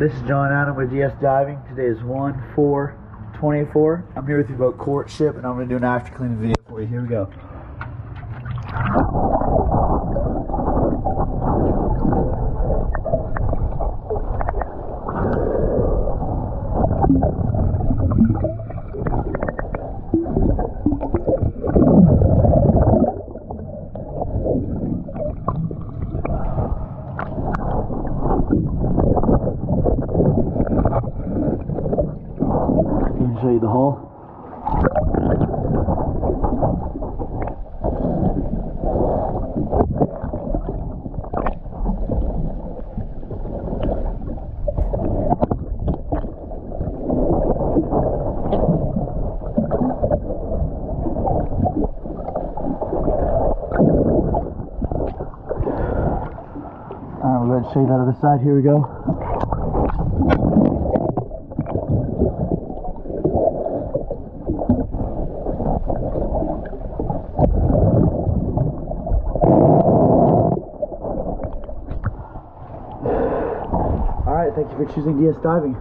This is John Adam with DS Diving. Today is 1/4/24. I'm here with your boat Courtship, and I'm going to do an after cleaning video for you. Here we go. Show you the hull. Alright, we're going to show you that other side. Here we go. Alright, thank you for choosing DS Diving.